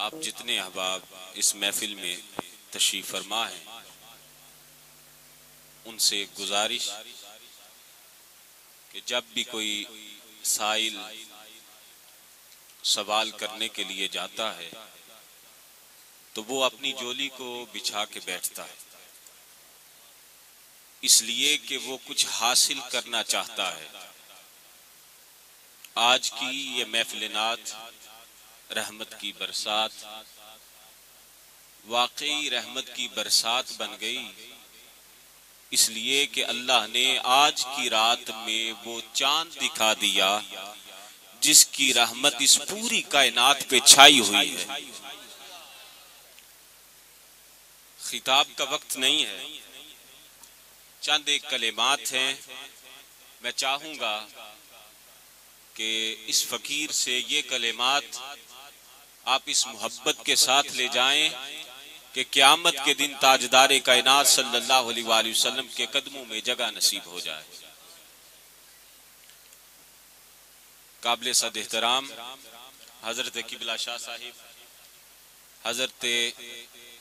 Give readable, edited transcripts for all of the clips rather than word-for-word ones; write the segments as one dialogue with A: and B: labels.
A: आप जितने अहबाब इस महफिल में तशरीफ फरमा हैं, उनसे एक गुजारिश कि जब भी कोई साइल सवाल करने के लिए जाता है तो वो अपनी जोली को बिछा के बैठता है, इसलिए कि वो कुछ हासिल करना चाहता है। आज की ये महफिल नात रहमत की बरसात वाकई रहमत की बरसात बन गई, इसलिए कि अल्लाह ने आज की रात में वो चांद दिखा दिया जिसकी रहमत इस पूरी कायनात पे छाई हुई है। खिताब का वक्त नहीं है, चंद एक कलेमात हैं। मैं चाहूंगा कि इस फकीर से ये कलेमात आप इस मोहब्बत के साथ ले जाएं कि क़यामत के दिन ताजदारे कायनात सल्लल्लाहु अलैहि वसल्लम के कदमों में जगह नसीब हो जाए। काबिल सद एहतराम हजरत किबला शाह साहिब, हजरत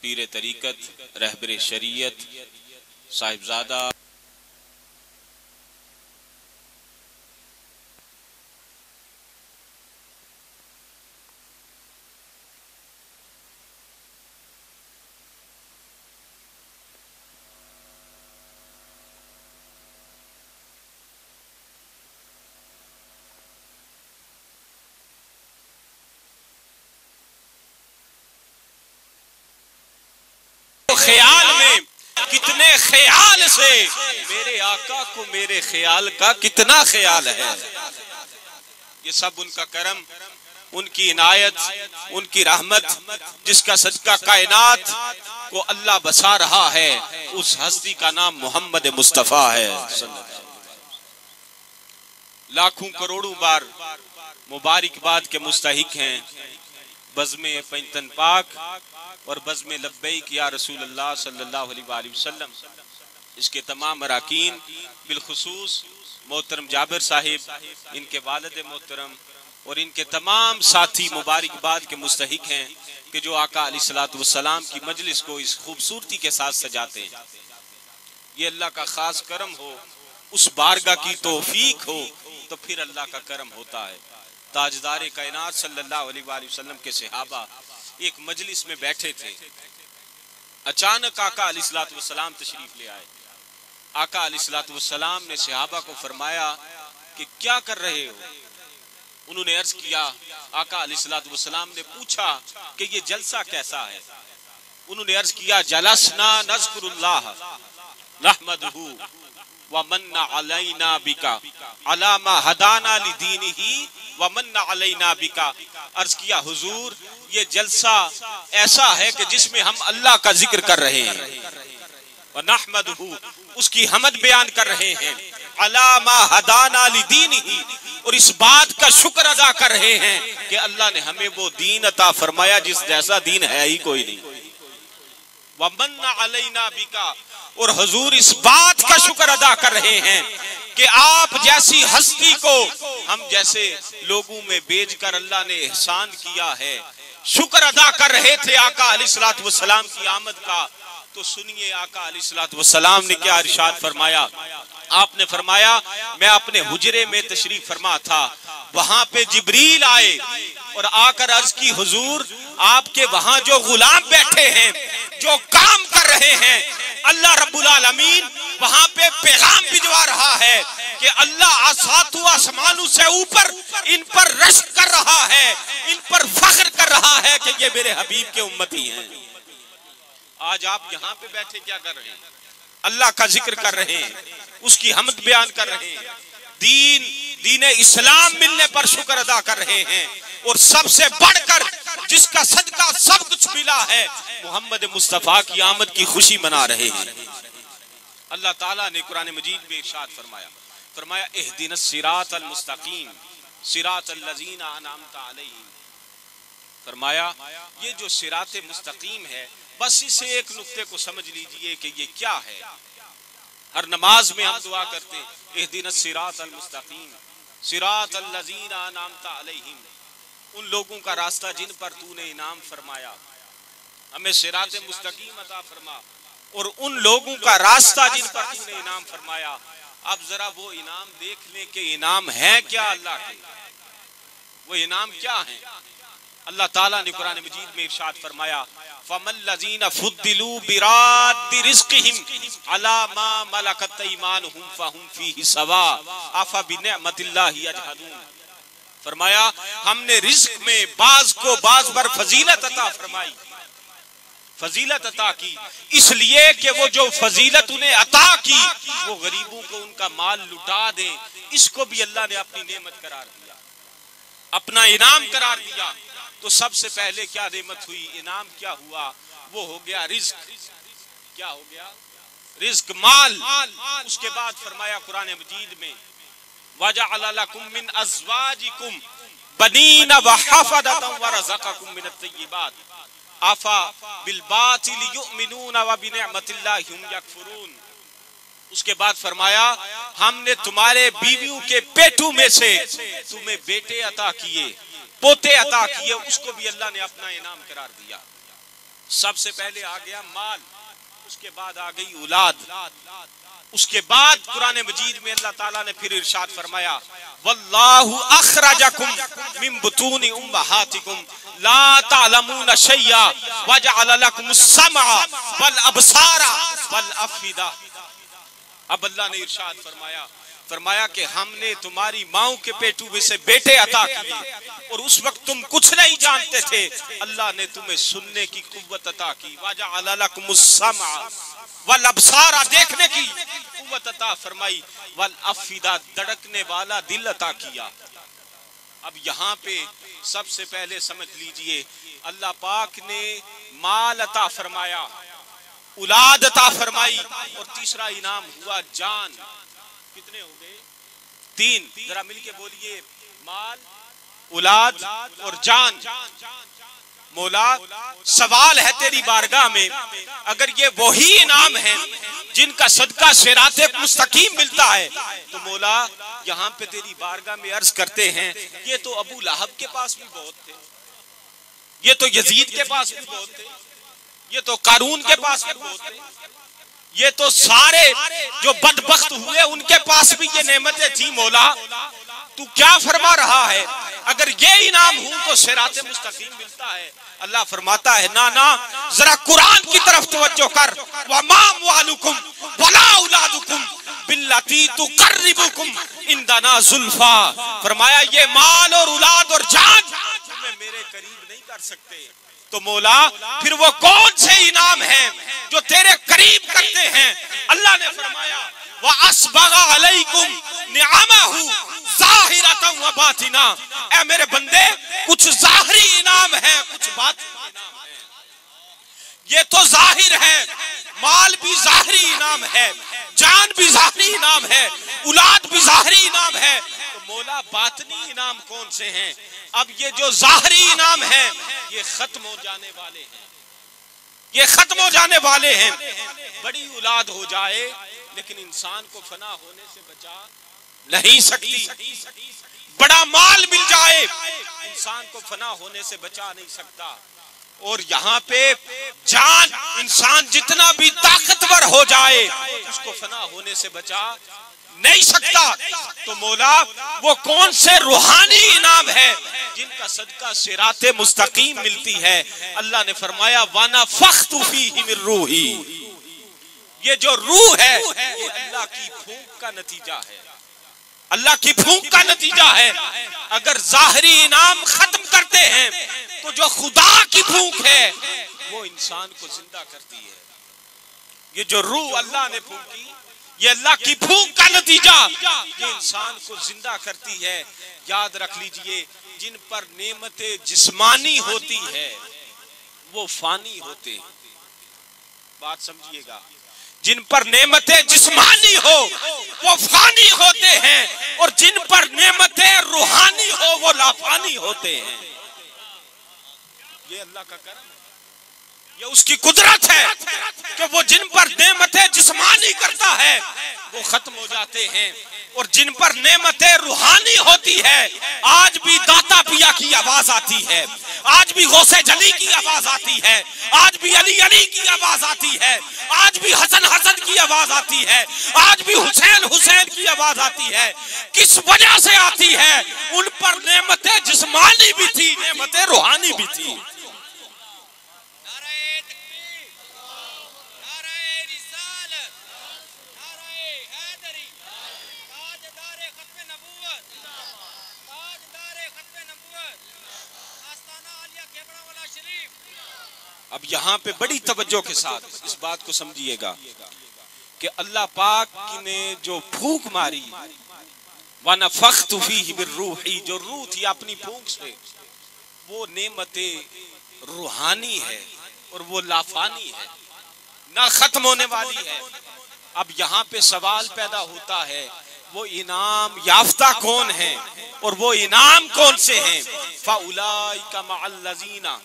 A: पीर तरीकत रहबर शरीयत साहिबजादा ख्याल में कितने ख्याल से मेरे आका को मेरे ख्याल का कितना ख्याल है। ये सब उनका करम, उनकी इनायत, उनकी रहमत, जिसका सदका कायनात को अल्लाह बसा रहा है, उस हस्ती का नाम मोहम्मद मुस्तफा है। लाखों करोड़ों बार मुबारकबाद के मुस्तहिक हैं बज़्मे पंजतन पाक और बज़्मे लब्बैक या रसूल अल्लाह सल्लल्लाहु अलैहि वसल्लम। इसके तमाम अराकीन बिलखुसूस मोहतरम जाबिर साहिब, इनके वालिद मोहतरम और इनके तमाम साथी मुबारकबाद के मुस्तहिक हैं कि जो आका अलैहिस्सलातु वस्सलाम की मजलिस को इस खूबसूरती के साथ सजाते हैं। ये अल्लाह का खास करम हो, उस बारगाह की तौफीक हो तो फिर अल्लाह का करम होता है। ताजदारे कायनात सल्लल्लाहु अलैहि वसल्लम के सहाबा एक मजलिस में बैठे थे, अचानक आका अलैहिस्सलातु वस्सलाम तशरीफ ले आए। आका अलैहिस्सलातु वस्सलाम ने सहाबा को फरमाया कि क्या कर रहे हो। उन्होंने अर्ज किया, आका अलैहिस्सलातु वस्सलाम ने पूछा कि ये जलसा कैसा है। उन्होंने अर्ज किया, जलसना नज़कुरुल्लाह नहमदुहु व मन्ना अलैना बिका अला मा हदाना लिदीनिही व मन्ना अलैना बिका। अर्ज किया, हुजूर ये जलसा ऐसा है कि जिसमें हम अल्लाह का जिक्र कर रहे हैं, व नहमदुहु उसकी हमद बयान कर रहे हैं, अला मा हदाना लिदीनिही और इस बात का शुक्र अदा कर रहे हैं कि अल्लाह ने हमें वो दीन अता फरमाया जिस जैसा दीन है ही कोई नहीं। व मन्ना अलैना बिका और हुजूर इस बात का शुक्र अदा कर रहे हैं कि आप जैसी हस्ती को हम जैसे लोगों में भेजकर अल्लाह ने एहसान किया है। शुक्र अदा कर रहे थे आका अलैहिस्सलातु वस्सलाम की आमद का। तो सुनिए आका अलैहिस्सलातु वस्सलाम ने क्या इरशाद फरमाया। आपने फरमाया, मैं अपने हुजरे में तशरीफ फरमा था, वहां पे जिब्रील आए और आकर अर्ज की, हुजूर आपके वहां जो गुलाम बैठे हैं, जो काम कर रहे हैं, अल्लाह रब्बुल आलमीन वहां पे पैगाम भिजवा रहा है कि अल्लाह सातों आसमानों से ऊपर इन पर रश्क कर रहा है, इन पर फख्र कर रहा है कि ये मेरे हबीब के उम्मती हैं। आज आप यहाँ पे बैठे क्या कर रहे हैं? अल्लाह का जिक्र कर रहे हैं, उसकी हमद बयान कर रहे हैं, दीन इस्लाम मिलने पर शुक्र अदा कर रहे हैं और सबसे बढ़कर जिसका सदका सब कुछ मिला है, मोहम्मद मुस्तफा की आमद की खुशी मना रहे हैं। अल्लाह ताला ने कुरान मजीद में इरशाद फरमाया इहदिनस सिरातल मुस्तकीम सिरातल लजीना अनअमता अलैहिम। फरमाया ये जो सिरात मुस्तकीम है, बस इसे एक नुक्ते को समझ लीजिए कि ये क्या है। हर नमाज में हम दुआ करते हैं, इहदिनस सिरातल मुस्तकीम सिरातल लजीना अनअमता अलैहिम। उन लोगों का रास्ता जिन पर तूने इनाम फरमाया, हमें सिराते मुस्तकीम अता फरमा। और उन लोगों का रास्ता जिन पर तूने इनाम फरमाया, अब जरा वो इनाम देख लें कि इनाम है क्या अल्लाह के, वो इनाम क्या है। अल्लाह ताला ने कुरान मजीद में इरशाद फरमाया, फमल्लज़ीना फुद्दिलू बिराद्दि रिज़्क़िहिम अला मा मलकत अयमानुहुम फहुम फीहि सवा अफा बिनिअमतिल्लाहि यजहदून। फरमाया हमने रिज़्क में बाज को बाज पर फजीलत अता फरमाई, फजीलत अता की, इसलिए कि वो जो फजीलत उन्हें अता की वो गरीबों को उनका माल लुटा दे। इसको भी अल्लाह ने अपनी नेमत करार दिया, अपना इनाम करार दिया। तो सबसे पहले क्या नेमत हुई, इनाम क्या हुआ, वो हो गया रिज्क। क्या हो गया, रिज्क, माल। उसके बाद फरमाया कुरान मजीद में, वजअल लकुम मिन अज़वाजिकुम बनीना व हफदतन व रज़क़कुम मिनत तय्यिबात आफा बिल बातिल युमिनूना व बिनिअमतिल्लाहि हुम यकफुरून। उसके बाद फरमाया हमने तुम्हारे बीवियों के पेटों में से तुम्हें बेटे अता किए, पोते अता किए। उसको भी अल्लाह ने अपना इनाम करार दिया। सबसे पहले आ गया माल, उसके बाद आ गई औलाद। उसके बाद कुरान मजीद में अल्लाह ताला ने फिर इरशाद फरमाया, वल्लाहु अखरजकुम मिन बुतूनि उम्महातिकुम ला तालमून शैया वजअल लकुमुस समअ वल अबसारा वल अफिदा। अब अल्लाह ने इरशाद फरमाया, फरमाया कि हमने तुम्हारी माओ के पेटू में से बेटे अता किए और उस वक्त तुम कुछ नहीं जानते थे। अल्लाह ने तुम्हें सुनने की कुव्वत अता की, वजअल लकुमुस समअ वल अबसारा, देखने की कुव्वत अता फरमाई, वल अफिदा, धड़कने वाला दिल अता किया। अब यहाँ पे सबसे पहले समझ लीजिए, अल्लाह पाक ने माल अता फरमाया, औलाद अता फरमाई और तीसरा इनाम हुआ जान। कितने हो गए, तीन। जरा मिलके बोलिए, माल, औलाद और जान। मौला सवाल है तेरी बारगाह में, अगर ये वही इनाम है जिनका सदका सिराते मुस्तकीम मिलता है, तो मौला यहाँ पे तेरी बारगाह में अर्ज करते हैं, ये तो अबू लहब के पास भी बहुत थे, ये तो यजीद के पास भी बहुत थे, ये तो कारून के पास भी बहुत थे, ये तो सारे जो बदबख्त हुए उनके पास भी ये नेमतें थी। मौला तू क्या फरमा रहा है, अगर ये इनाम हूं तो सिराते मुस्तकीम मिलता है। अल्लाह फरमाता है, ना ना, जरा कुरान की तरफ तवज्जो कर। वमा अम्वालुकुम वला औलादुकुम बिल्लती तुकर्रिबुकुम इंदना जुल्फा। फरमाया ये माल और औलाद और जान तुम्हें मेरे करीब नहीं कर सकते। तो मौला फिर वो कौन से इनाम हैं जो तेरे करीब करते हैं? अल्लाह ने फरमाया, व अस्बगा अलैकुम निअमहु ज़ाहिरतन व बातिना। ऐ मेरे बंदे, कुछ ज़ाहिरी इनाम है, कुछ बातिनी इनाम है। ये तो जाहिर है, माल भी ज़ाहिरी इनाम है, जान भी ज़ाहिरी इनाम है, औलाद भी ज़ाहिरी इनाम है। तो मौला बातिनी इनाम कौन से हैं? अब ये जो ज़ाहिरी इनाम है ये खत्म हो जाने वाले हैं, ये खत्म हो जाने वाले हैं। बड़ी औलाद हो जाए लेकिन इंसान को फना होने से बचा नहीं सकती, बड़ा माल मिल जाए इंसान को फना होने से बचा नहीं सकता। और यहाँ पे जान, इंसान जितना भी ताकतवर हो जाए उसको फना होने से बचा नहीं सकता। तो मौला वो कौन से रूहानी इनाम है जिनका सदका सिराते मुस्तकीम मिलती है? अल्लाह ने फरमाया, वनफ़ख़्तु फ़ीहि मिन रूही। ये जो रूह है ये अल्लाह की फूंक का नतीजा है, अल्लाह की फूंक का नतीजा है। अगर ज़ाहिरी इनाम खत्म करते हैं तो जो खुदा की फूंक है वो इंसान को जिंदा करती है। ये जो रूह अल्लाह ने फूंकी, ये अल्लाह की फूंक का नतीजा, ये इंसान को जिंदा करती है। याद रख लीजिए, जिन पर नेमतें जिस्मानी होती है वो फानी होते हैं। बात समझिएगा, जिन पर नेमतें जिस्मानी हो वो फानी होते हैं और जिन पर नेमतें रूहानी हो वो लाफानी होते हैं। ये अल्लाह का करम है, ये उसकी कुदरत है कि वो जिन पर नेमतें जिस्मानी करता है वो खत्म हो जाते हैं, और जिन पर नेमतें रूहानी होती है, आज भी दाता पिया की आवाज आती है, आज भी गौसे जली की आवाज आती है, आज भी अली अली की आवाज आती है, आज भी हसन हसन की आवाज आती है, आज भी हुसैन हुसैन की आवाज आती है। किस वजह से आती है? उन पर नेमतें जिस्मानी भी थी, नेमतें रूहानी भी थी। अब यहाँ पे बड़ी तवज्जो के साथ इस बात को समझिएगा कि अल्लाह पाक ने जो फूंक मारी, वनफ़ख़्तु फ़ीहि बिर्रूही, जो रूह थी अपनी फूंक से, वो नेमते रूहानी है और वो लाफानी है, ना खत्म होने वाली है। अब यहाँ पे सवाल पैदा होता है, वो इनाम याफ्ता कौन है और वो इनाम कौन से हैं? फ़उलाइका मअल्लज़ीना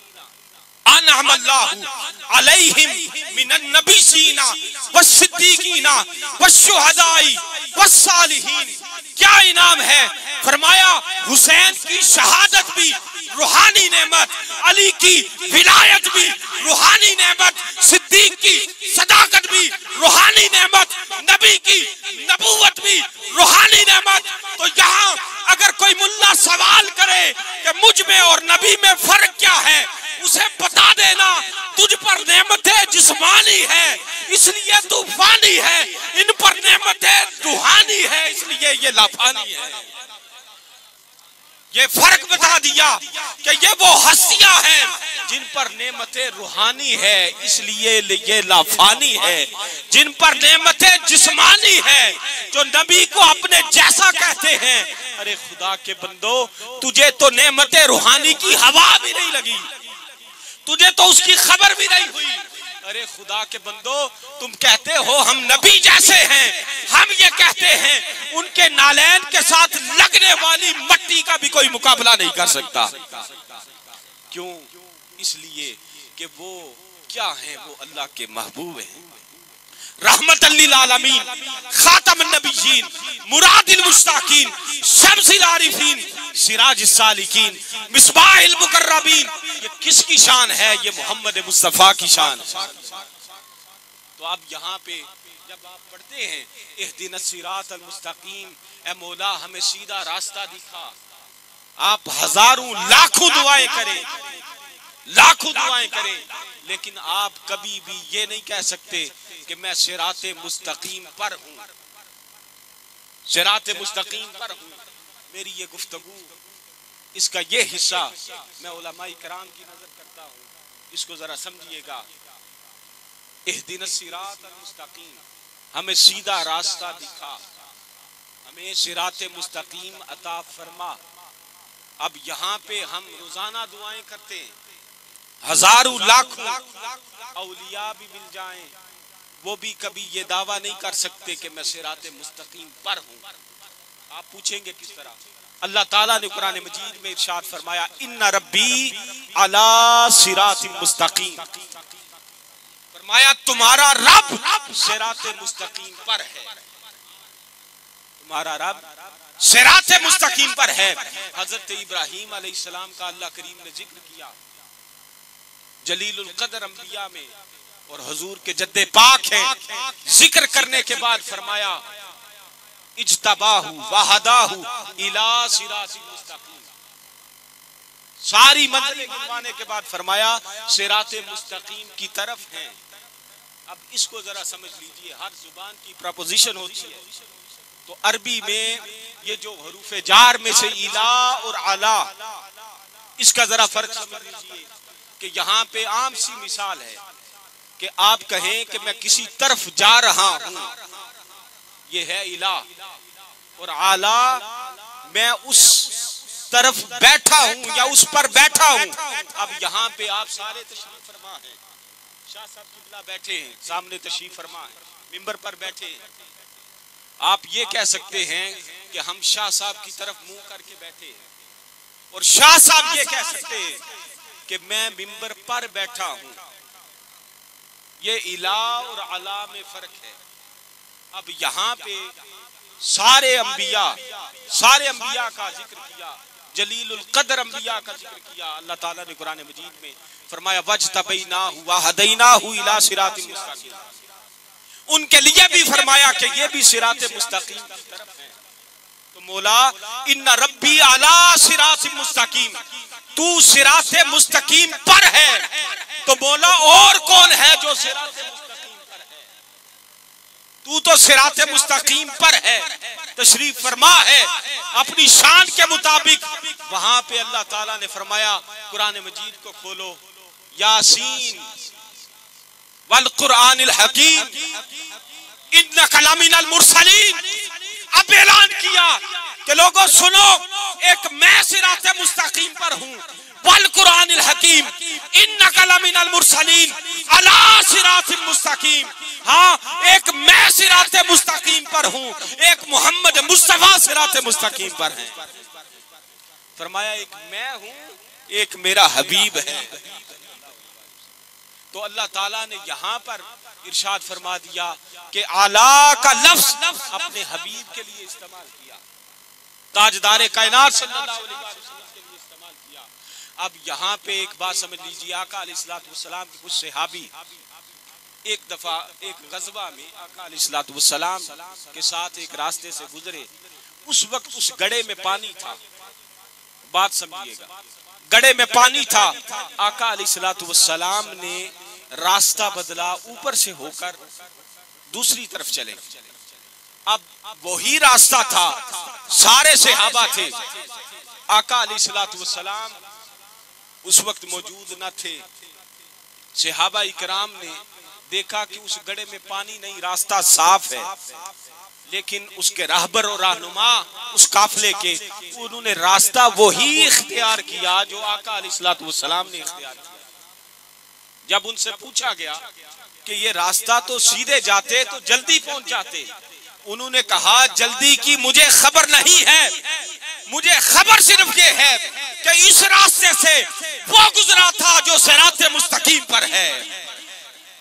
A: अनअमल्लाहु अलैहिम मिनन नबिय्यीना वस्सिद्दीकीना वश्शुहदाई वस्सालिहीन। क्या इनाम है? फरमाया हुसैन की शहादत भी रूहानी नेमत, अली की विलायत भी रूहानी नेमत, सिद्दीक की सदाकत भी रूहानी नेमत, नबी की नबूवत भी रूहानी नेमत। तो यहाँ अगर कोई मुल्ला सवाल करे कि मुझ में और नबी में फर्क क्या है, उसे बता देना तुझ पर नेमतें जिस्मानी है इसलिए तू फानी है, इन पर नेमतें रूहानी है इसलिए ये लाफानी है। ये फर्क बता दिया कि ये वो हस्तियां हैं जिन पर नेमतें रूहानी है इसलिए ये लाफानी है, जिन पर नेमतें जिस्मानी है, जो नबी को अपने जैसा कहते हैं। अरे खुदा के बंदो, तुझे तो नेमतें रूहानी की हवा भी नहीं लगी, तुझे तो उसकी खबर भी नहीं हुई। अरे खुदा के बंदो, तुम कहते हो हम नबी जैसे हैं, हम ये कहते हैं उनके नालैन के साथ लगने वाली मट्टी का भी कोई मुकाबला नहीं कर सकता। क्यों? इसलिए कि वो क्या है? वो अल्लाह के महबूब हैं, रहमतल लिल आलमीन, खातमुन नबिय्यीन, मुरादिल मुश्ताकीन, शम्सिल आरिफीन, सिराजिस सालिकीन, मिसबाहिल मुकर्रबीन। ये किसकी शान है? ये मोहम्मद मुस्तफा की शान। तो अब यहाँ पे जब आप पढ़ते हैं इहदिनस सिरातल मुस्तकीम, ए मौला हमें सीधा रास्ता दिखा, आप हजारों लाखों दुआएं करें, लाखों दुआएं करें, लेकिन आप कभी भी ये नहीं कह सकते कि मैं सिराते मुस्तकीम पर हूँ, सिराते मुस्तकीम पर हूँ। मेरी ये गुफ्तगू, इसका ये हिस्सा मैं उलमाए किराम की नजर करता हूँ, इसको जरा समझिएगा। इहदिनस सिरातल मुस्तकीम, हमें सीधा रास्ता दिखा, हमें सिराते मुस्तकीम अता फरमा। अब यहाँ पे हम रोजाना दुआएं करते हैं, हजारों लाखों औलिया भी मिल जाएं, वो भी कभी ये दावा नहीं कर सकते कि मैं सिराते मुस्तकीम पर हूँ। आप पूछेंगे किस तरह? अल्लाह ताला ने कुरान मजीद में इरशाद फरमाया, इन्ना रब्बी अला सिरातिन मुस्तकीम, फरमाया तुम्हारा रब सिराते मुस्तकीम पर है, तुम्हारा रब सिराते मुस्तकीम पर है। हजरत इब्राहीम अलैहिस्सलाम का अल्लाह करीम ने जिक्र किया जलीलुल कदर अंबिया में, और हुजूर के जद्दे पाक है। जिक्र करने के बाद फरमाया इज्तबाहु वहदाहु इला सिरातिल मुस्तकीम, सारी मंजिलें गिनवाने के बाद फरमाया सिराते मुस्तकीम की तरफ हैं। अब इसको जरा समझ लीजिए, हर जुबान की प्रपोजिशन होती है, तो अरबी में ये जो हरूफे जार में से इला और आला, इसका जरा फर्क समझ लीजिए कि यहाँ पे आम सी मिसाल है कि आप कहें कि मैं किसी तरफ जा रहा हूं, ये है इला, और आला मैं उस तरफ बैठा हूं या उस पर बैठा हूं। अब यहाँ पे आप सारे तशरीफ फरमा हैं, शाह साहब किबला बैठे हैं, सामने तशरीफ फरमा है, मिंबर पर बैठे हैं। आप ये कह सकते हैं कि हम शाह साहब की तरफ मुंह करके बैठे हैं, और शाह साहब ये कह सकते हैं कि मैं मिंबर पर बैठा हूं। ये इला और अला में फर्क है। अब यहाँ पे सारे अंबिया का जिक्र किया, जलीलुल कदर अंबिया का जिक्र किया। अल्लाह ताला ने कुरान मजीद में फरमाया वज्तबैनाहु व हदैनाहु इला सिरातिल मुस्तकीम, उनके लिए भी फरमाया कि ये भी सिराते मुस्तकीम की तरफ है। तो मौला इन्ना रब्बी अला सिरातिल मुस्तकीम, तू सिराते मुस्तकीम पर है, तो मौला और कौन है जो सिराते मुस्तकीम पर है? तू तो सिराते मुस्तकीम पर है, तशरीफ फरमा है अपनी शान के मुताबिक। वहां पे अल्लाह ताला ने फरमाया, कुरान मजीद को खोलो, यासीन वल कुरानिल हकीम इन्नका लमिनल मुरसलीन। अब ऐलान किया कि लोगों सुनो, एक मैं सिराते मुस्तकीम पर हूं, वल कुरानिल हकीम इन्नका लमिनल मुरसलीन अला सिरातिल मुस्तकीम। हाँ, एक मैं सिराते मुस्तकीम पर हूं, एक मोहम्मद मुस्तफा सिराते मुस्तकीम पर है। फरमाया एक मैं हूं, एक मेरा हबीब है। तो अल्लाह ताला ने यहाँ पर इरशाद फरमा दिया कि आला का लफ्ज अपने हबीब के लिए इस्तेमाल किया, ताजदारे कायनात सल्लल्लाहु अलैहि वसल्लम के लिए इस्तेमाल किया। अब यहाँ पे एक बात समझ लीजिए, आका अलैहिस्सलातु वस्सलाम के कुछ सहाबी एक दफा एक गज़वा में आका अलैहिस्सलातु वस्सलाम के साथ एक रास्ते से गुजरे। उस वक्त उस गड्ढे में पानी था, बात समझिएगा, गड्ढे में पानी था। आका अलैहिस्सलातु वस्सलाम ने रास्ता बदला, ऊपर से होकर दूसरी तरफ चले। अब वही रास्ता था, सारे सहाबा थे, आका अलैहिस्सलातु वस्सलाम उस वक्त मौजूद न थे। सहाबा इकराम ने देखा कि उस गड्ढे में पानी नहीं, रास्ता साफ है, लेकिन उसके रहबर और रहनुमा उस काफिले के, उन्होंने रास्ता वही इख्तियार किया जो आका अलैहिस्सलातु वस्सलाम ने इख्तियार किया। जब उनसे पूछा गया कि ये रास्ता तो सीधे जाते तो जल्दी पहुंच जाते, उन्होंने कहा जल्दी की मुझे खबर नहीं है, मुझे खबर सिर्फ ये है कि इस रास्ते से वो गुजरा था जो सिराते मुस्तकीम पर है।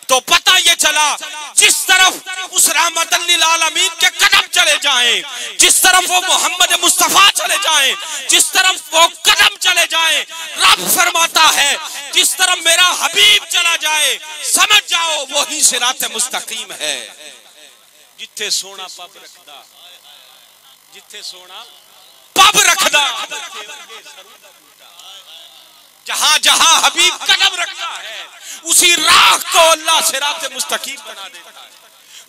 A: तो पता ये चला, जिस तरफ उस रहमतन लिल आलमीन के कदम चले जाएं, जिस तरफ वो मोहम्मद मुस्तफा चले जाएं, जिस तरफ वो कदम चले जाएं, रब फरमाता है जिस तरफ मेरा हबीब चला जाए समझ जाओ वही सिराते मुस्तकीम है। जिथे सोना पब रखदा, जिथे सोना पब रखदा, जहां जहां हबीब कदम रखता है उसी राह को अल्लाह सिराते मुस्तकीम बना देता है,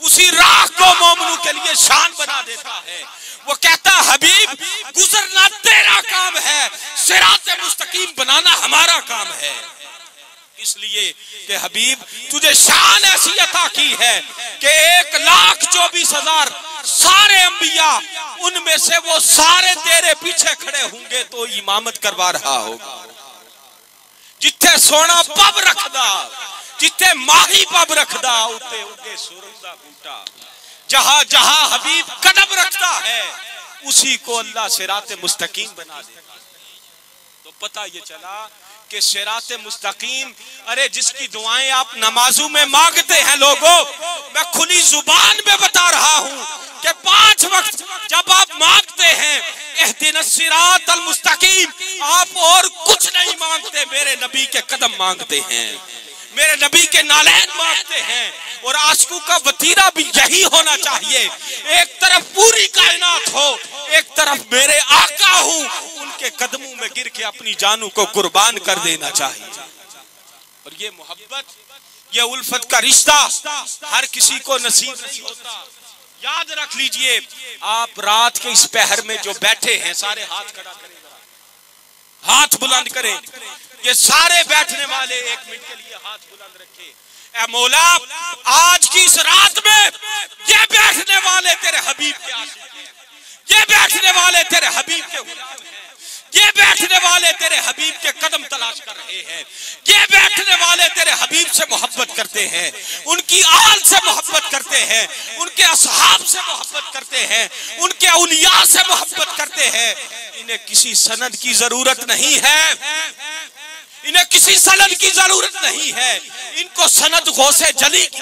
A: उसी राह को मोमिनों के लिए शान बना देता है। वो कहता हबीब गुजरना तेरा काम है, सिराते मुस्तकीम बनाना हमारा काम है। इसलिए कि हबीब तुझे शान ऐसी अता की है कि 1,24,000 सारे अंबिया, उनमें से वो सारे तेरे पीछे खड़े होंगे तो इमामत करवा रहा होगा। जिथे सोना पब रखदा, जिथे माही पब रखदा, उते उगे सुरंग दा बूटा। जहां जहां हबीब कदम रखता है उसी को अल्लाह सिराते मुस्तकीम बना देता है। तो पता ये चला कि सिराते मुस्तकीम, अरे जिसकी दुआएं आप नमाजों में मांगते हैं लोगों, मैं खुली जुबान में बता रहा हूं कि 5 वक्त जब आप मांगते हैं इहदिनस सिरातल मुस्तकीम, आप और कुछ नहीं मांगते, मेरे नबी के कदम मांगते हैं, मेरे नबी के नालैन मांगते हैं। और आशिकों का वतीरा भी यही होना चाहिए, एक तरफ पूरी कायनात हो, एक तरफ मेरे आका हूं, उनके कदमों में गिर के अपनी जानों को कुर्बान कर देना चाहिए। और ये मोहब्बत, ये उल्फत का रिश्ता हर किसी को नसीब नहीं होता। याद रख लीजिए, आप रात के इस पहर में जो बैठे हैं, सारे हाथ खड़ा करें, हाथ बुलंद करें। ये सारे बैठने वाले 1 मिनट के लिए हाथ बुलंद रखे। ऐ मौला, आज की इस रात में ये बैठने वाले तेरे हबीब के आशिक हैं, ये बैठने वाले तेरे हबीब के गुलाम हैं, ये बैठने वाले तेरे हबीब के कदम तलाश कर रहे हैं, ये बैठने वाले तेरे हबीब से मोहब्बत करते हैं, उनकी आल से मोहब्बत करते हैं, उनके असहाब से मोहब्बत करते हैं, उनके औलिया से मोहब्बत करते हैं। इन्हें किसी सनद की जरूरत नहीं है, इन्हें किसी सनद की जरूरत नहीं है, इनको सनद गौसे जली की,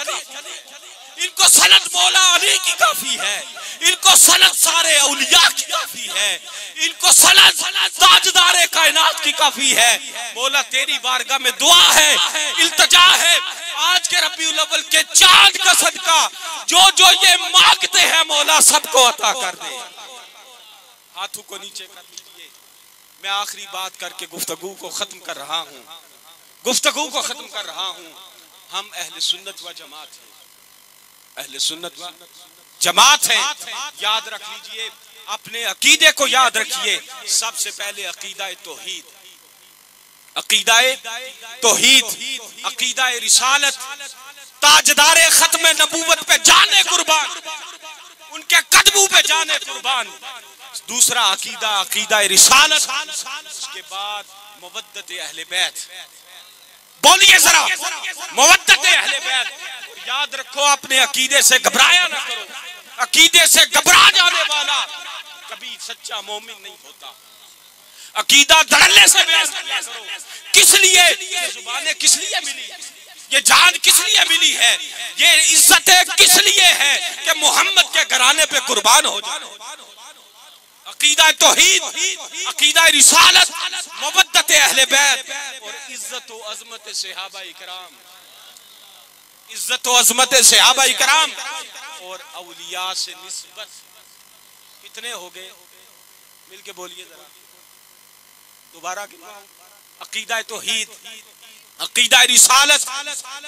A: इनको सनद मौला अली की काफी है, इनको सनद सारे औलिया की काफी है, इनको सनद ताजदारे कायनात की काफी है। मौला तेरी बारगाह में दुआ है, इल्तिजा है, आज के रबीउल अव्वल के चांद का सदका जो जो ये मांगते हैं मौला सबको अता कर दे। हाथों को नीचे कर लीजिए। मैं आखिरी बात करके गुफ्तगू को खत्म कर रहा हूँ, गुफ्तगू को खत्म कर रहा हूँ। हम अहले सुन्नत व जमात हैं, अहले सुन्नत व जमात है। याद रख लीजिए, अपने अकीदे को याद रखिए। सबसे पहले अकीदा तौहीद, अकीदा तौहीद, अकीदा रिसालत, ताजदारे खत्म नबूवत पे जाने कुर्बान, उनके कदमों पे जाने कुर्बान। दूसरा अकीदा अकीदा रिसालत, उसके बाद मवद्दत अहले बैत। बोलिए जरा, मवद्दत अहले बैत। याद रखो, अपने अकीदे से घबराया ना करो। अकीदे से घबरा जाने वाला कभी सच्चा मोमिन नहीं होता। अकीदा धड़ल्ले से बयान किया करो। किस लिए ये जुबानें किस लिए मिली, ये जान किस लिए मिली है, ये इज्जतें किस लिए है कि मोहम्मद के घराने पे कुर्बान हो जाए। अकीदा तौहीद, अकीदा रिसालत, मवद्दत अहले बैत और इज्जत व अजमत सहाबा इकराम, इज्जत व अजमत सहाबा इकराम और औलिया से निस्बत। कितने हो गए? मिलके बोलिए जरा, दोबारा। अकीदा तौहीद, अकीदा रिसालत,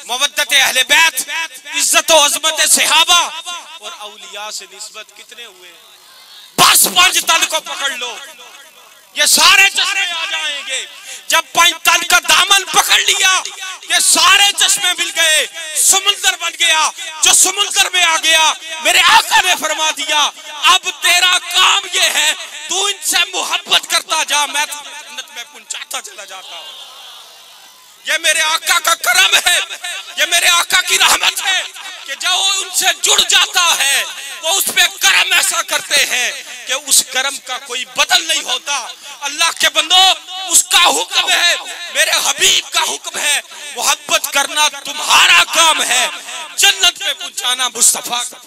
A: मवद्दत अहले बैत, इज्जत व अजमत सहाबा और औलिया से निस्बत। कितने हुए? बस 5 तन को पकड़ लो, ये सारे चश्मे आ जाएंगे। जब 5 तन का दामन पकड़ लिया, ये सारे चश्मे मिल गए, समुंदर बन गया। जो समुंदर में आ गया, मेरे आका ने फरमा दिया, अब तेरा काम ये है, तू इनसे मोहब्बत करता जा, मैं तुझे जन्नत में पहुंचाता चला जाता हूं। ये मेरे आका का करम है, ये मेरे आका की रहमत है कि जो उनसे जुड़ जाता है वो उस पे करम ऐसा करते हैं कि उस करम का कोई बदल नहीं होता। अल्लाह के बंदो, उसका हुक्म है, मेरे हबीब का हुक्म है, मोहब्बत करना तुम्हारा काम है, जन्नत में पहुंचाना मुस्तफा का।